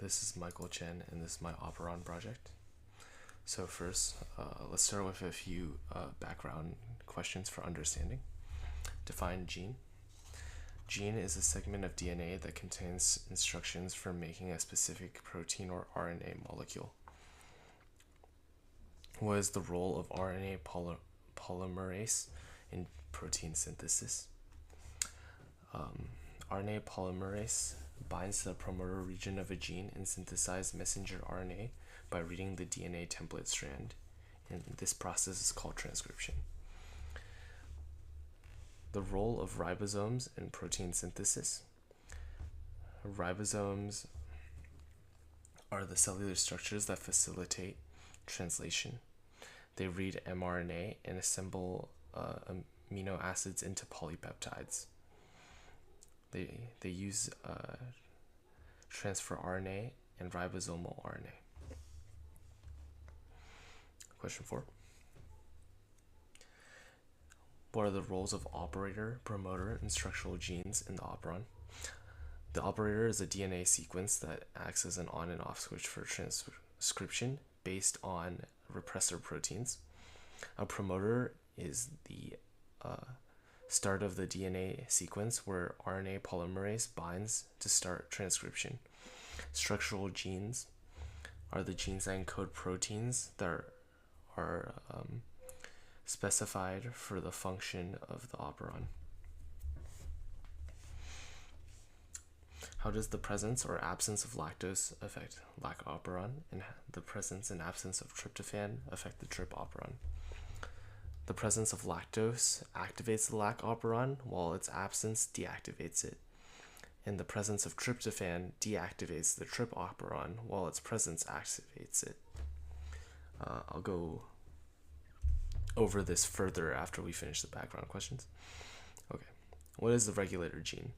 this is Michael Chen, and this is my Operon project. So first, let's start with a few background questions for understanding. Define gene. Gene is a segment of DNA that contains instructions for making a specific protein or RNA molecule. What is the role of RNA polymerase in protein synthesis? RNA polymerase binds to the promoter region of a gene and synthesizes messenger RNA by reading the DNA template strand, and this process is called transcription. The role of ribosomes in protein synthesis. Ribosomes are the cellular structures that facilitate translation. They read mRNA and assemble amino acids into polypeptides. They use transfer RNA and ribosomal RNA. Question 4. What are the roles of operator, promoter, and structural genes in the operon? The operator is a DNA sequence that acts as an on and off switch for transcription based on repressor proteins. A promoter is the start of the DNA sequence where RNA polymerase binds to start transcription. Structural genes are the genes that encode proteins that are specified for the function of the operon. How does the presence or absence of lactose affect lac operon, and the presence and absence of tryptophan affect the trip operon? The presence of lactose activates the lac operon, while its absence deactivates it. And the presence of tryptophan deactivates the trip operon, while its presence activates it. I'll go over this further after we finish the background questions. Okay, what is the regulator gene?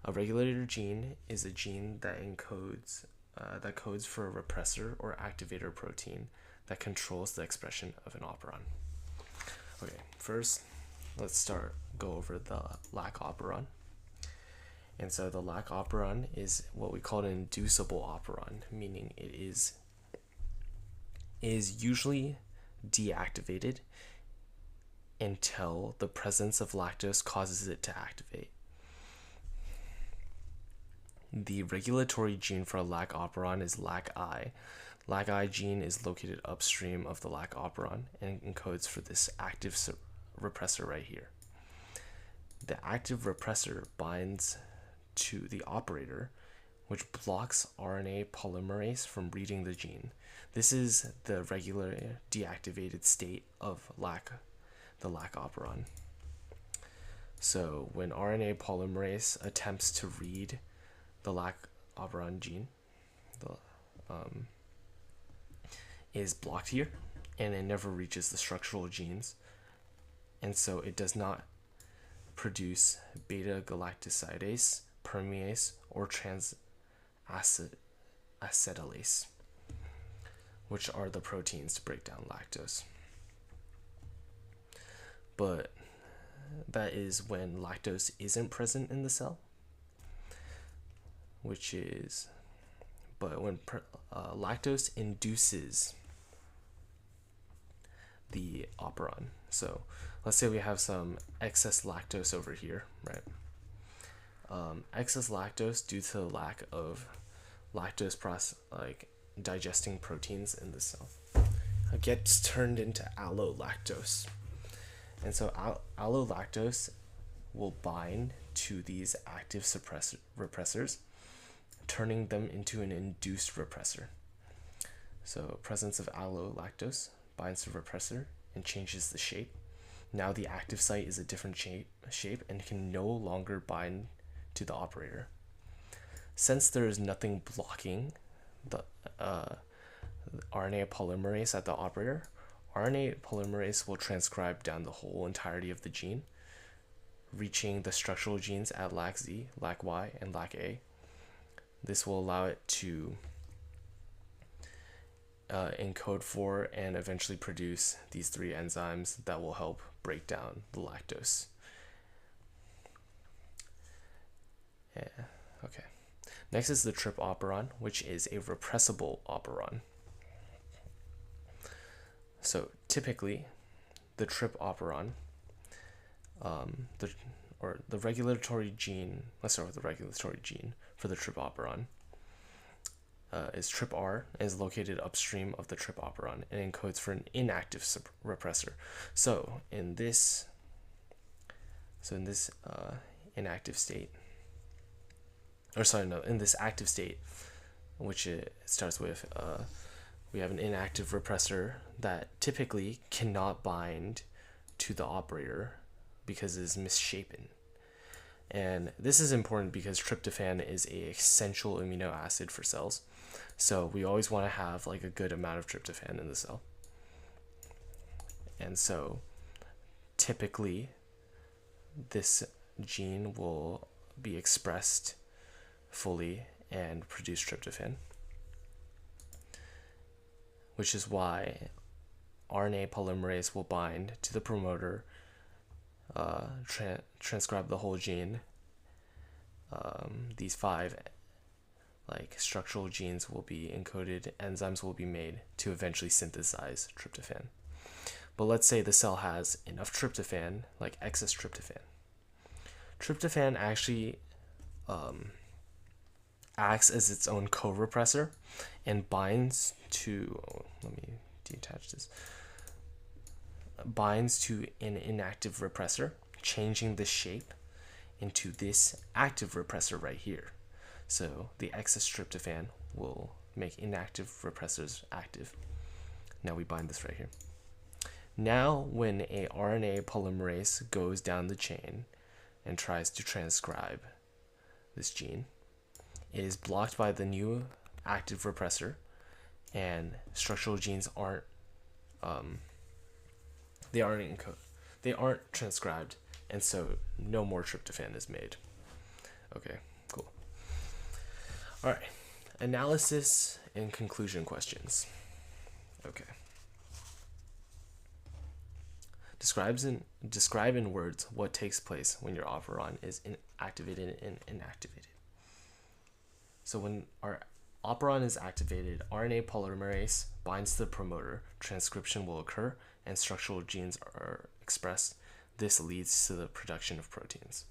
A regulator gene is a gene that codes for a repressor or activator protein that controls the expression of an operon. Okay, first, let's go over the lac operon. And so the lac operon is what we call an inducible operon, meaning it is usually deactivated until the presence of lactose causes it to activate. The regulatory gene for a lac operon is LAC-I. LAC-I gene is located upstream of the lac operon and encodes for this active repressor right here. The active repressor binds to the operator, which blocks RNA polymerase from reading the gene. This is the regular deactivated state of the lac operon. So when RNA polymerase attempts to read the lac operon gene, is blocked here, and it never reaches the structural genes, and so it does not produce beta-galactosidase, permease, or transacetylase, which are the proteins to break down lactose. But that is when lactose isn't present in the cell, but when lactose induces the operon. So let's say we have some excess lactose over here, right? Excess lactose due to the lack of lactose digesting proteins in the cell gets turned into allolactose. And so allolactose will bind to these active repressors, turning them into an induced repressor. So presence of allolactose binds to repressor and changes the shape. Now the active site is a different shape and can no longer bind to the operator. Since there is nothing blocking the RNA polymerase at the operator, RNA polymerase will transcribe down the whole entirety of the gene, reaching the structural genes at LAC-Z, LAC-Y, and LAC-A. This will allow it to encode for and eventually produce these 3 enzymes that will help break down the lactose. Yeah. Okay. Next is the trip operon, which is a repressible operon. So typically, the trip operon, the regulatory gene, let's start with the regulatory gene for the trip operon, is TRPR, is located upstream of the trip operon and encodes for an inactive repressor. So in this inactive state, in this active state, which it starts with, we have an inactive repressor that typically cannot bind to the operator because it is misshapen. And this is important because tryptophan is an essential amino acid for cells. So we always want to have like a good amount of tryptophan in the cell. And so typically this gene will be expressed fully and produce tryptophan, which is why RNA polymerase will bind to the promoter, transcribe the whole gene. These 5 structural genes will be encoded, enzymes will be made to eventually synthesize tryptophan. But let's say the cell has enough tryptophan, like excess tryptophan. Tryptophan actually acts as its own co-repressor and binds to, let me detach this, binds to an inactive repressor, changing the shape into this active repressor right here. So the excess tryptophan will make inactive repressors active. Now we bind this right here. Now when a RNA polymerase goes down the chain and tries to transcribe this gene, it is blocked by the new active repressor, and structural genes aren't they aren't transcribed, and so no more tryptophan is made. Okay, cool. All right, analysis and conclusion questions. Okay. Describe in words what takes place when your operon is activated and inactivated. So when our operon is activated, RNA polymerase binds to the promoter, transcription will occur, and structural genes are expressed. This leads to the production of proteins.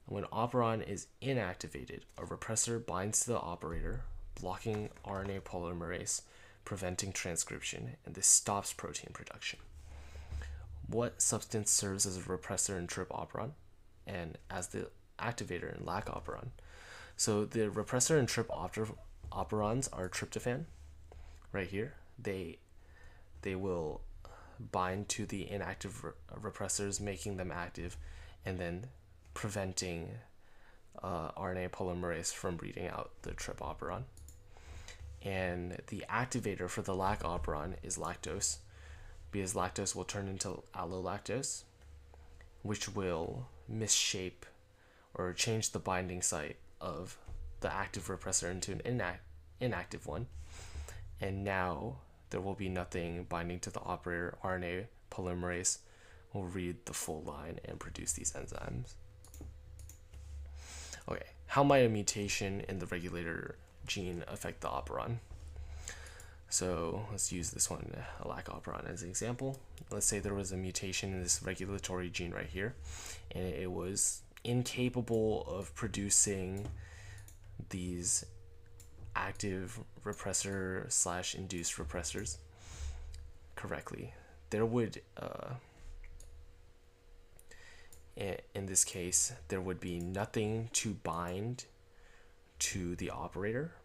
When operon is inactivated, a repressor binds to the operator, blocking RNA polymerase, preventing transcription, and this stops protein production. What substance serves as a repressor in trip operon and as the activator in lac operon? So the repressor in trip operons are tryptophan, right here. They will bind to the inactive repressors, making them active, and then preventing RNA polymerase from reading out the trip operon. And the activator for the lac operon is lactose, because lactose will turn into allolactose, which will misshape or change the binding site of the active repressor into an inactive one. And now there will be nothing binding to the operator. RNA polymerase will read the full line and produce these enzymes. Okay, how might a mutation in the regulator gene affect the operon? So let's use this one, lac operon, as an example. Let's say there was a mutation in this regulatory gene right here, and it was incapable of producing these active repressor / induced repressors correctly. There would, in this case, there would be nothing to bind to the operator.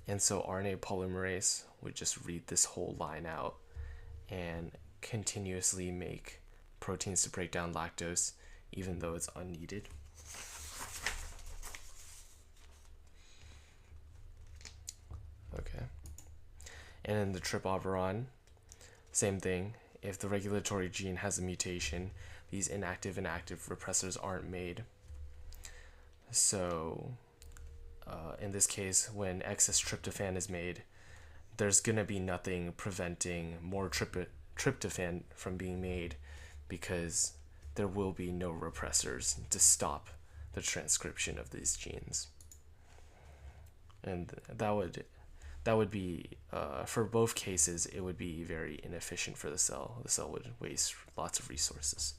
And so RNA polymerase would just read this whole line out and continuously make proteins to break down lactose, even though it's unneeded. Okay. And in the trip operon, same thing. If the regulatory gene has a mutation, these inactive and active repressors aren't made. So in this case, when excess tryptophan is made, there's going to be nothing preventing more tryptophan from being made, because there will be no repressors to stop the transcription of these genes. and that would be for both cases it would be very inefficient for the cell. The cell would waste lots of resources.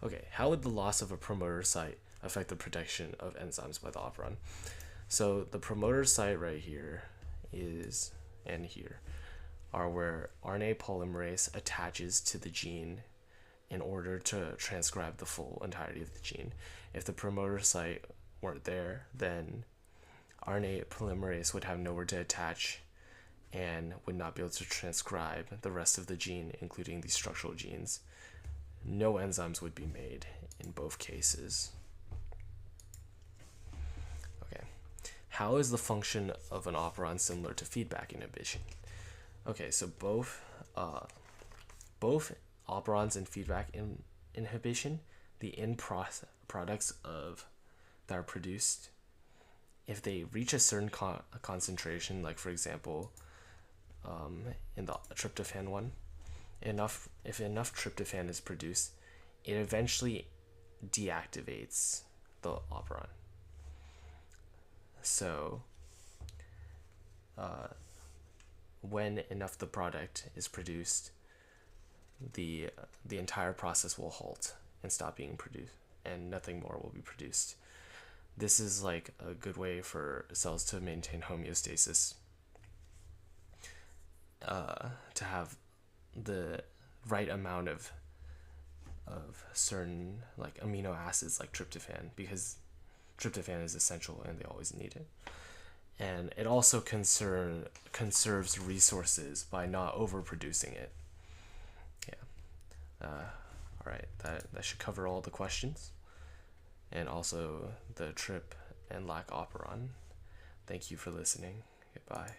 Okay, how would the loss of a promoter site affect the production of enzymes by the operon? So the promoter site right here is, and here, are where RNA polymerase attaches to the gene in order to transcribe the full entirety of the gene. If the promoter site weren't there, then RNA polymerase would have nowhere to attach and would not be able to transcribe the rest of the gene, including these structural genes. No enzymes would be made in both cases. Okay, how is the function of an operon similar to feedback inhibition? Okay, so both operons and feedback inhibition, the end products of that are produced, if they reach a certain concentration, like for example, in the tryptophan one, if enough tryptophan is produced, it eventually deactivates the operon. So when enough the product is produced, the entire process will halt and stop being produced, and nothing more will be produced. This is like a good way for cells to maintain homeostasis, to have the right amount of certain like amino acids like tryptophan, because tryptophan is essential and they always need it. And it also conserves resources by not overproducing it. Yeah. All right, that should cover all the questions, and also the trip and lack operon. Thank you for listening. Goodbye.